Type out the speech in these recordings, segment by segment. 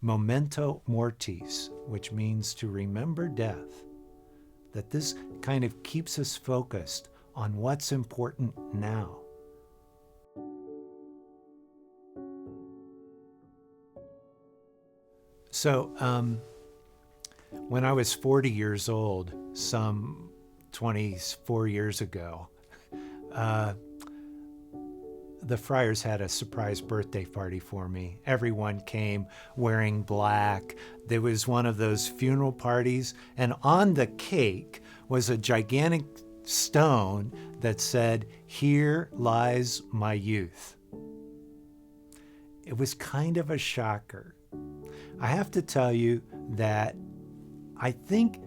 memento mortis, which means to remember death, that this kind of keeps us focused on what's important now. So, when I was 40 years old, some 24 years ago, the friars had a surprise birthday party for me. Everyone came wearing black. There was one of those funeral parties, and on the cake was a gigantic stone that said, "Here lies my youth." It was kind of a shocker. I have to tell you that I think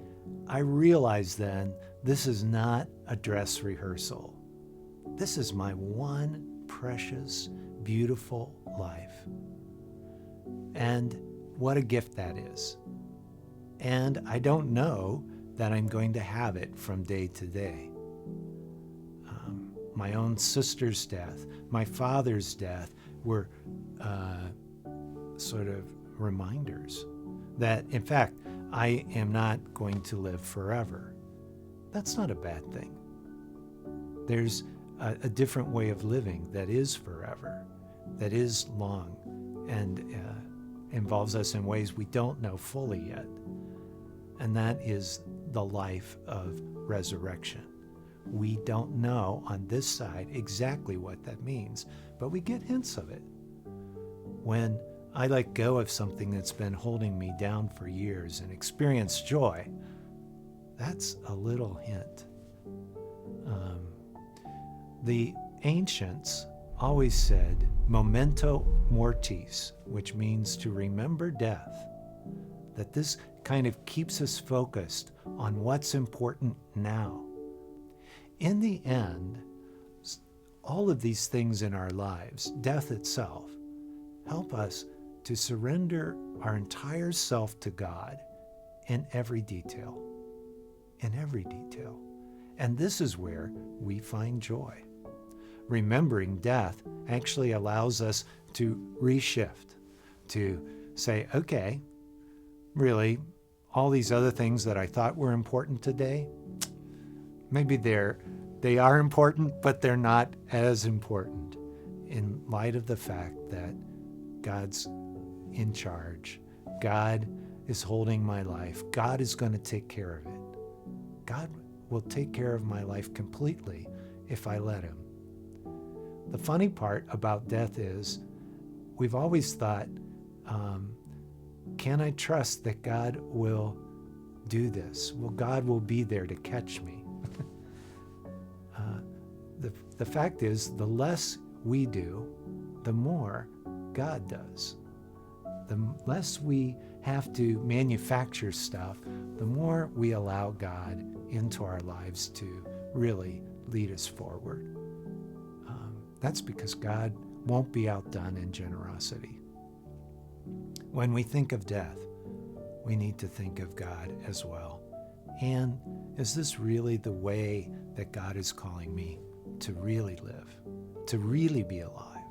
I realized then this is not a dress rehearsal. This is my one precious, beautiful life. And what a gift that is. And I don't know that I'm going to have it from day to day. My own sister's death, my father's death were sort of reminders that, in fact, I am not going to live forever. That's not a bad thing. There's a different way of living that is forever, that is long, and involves us in ways we don't know fully yet. And that is the life of resurrection. We don't know on this side exactly what that means, but we get hints of it. When I let go of something that's been holding me down for years and experience joy, that's a little hint. The ancients always said memento mortis, which means to remember death, that this kind of keeps us focused on what's important now. In the end, all of these things in our lives, death itself, help us to surrender our entire self to God in every detail. In every detail. And this is where we find joy. Remembering death actually allows us to reshift, to say, okay, really, all these other things that I thought were important today, maybe they are important, but they're not as important in light of the fact that God's in charge. God is holding my life. God is going to take care of it. God will take care of my life completely if I let him. The funny part about death is we've always thought, can I trust that God will do this? Well, God will be there to catch me. The fact is, the less we do, the more God does. The less we have to manufacture stuff, the more we allow God into our lives to really lead us forward. That's because God won't be outdone in generosity. When we think of death, we need to think of God as well. And is this really the way that God is calling me to really live, to really be alive?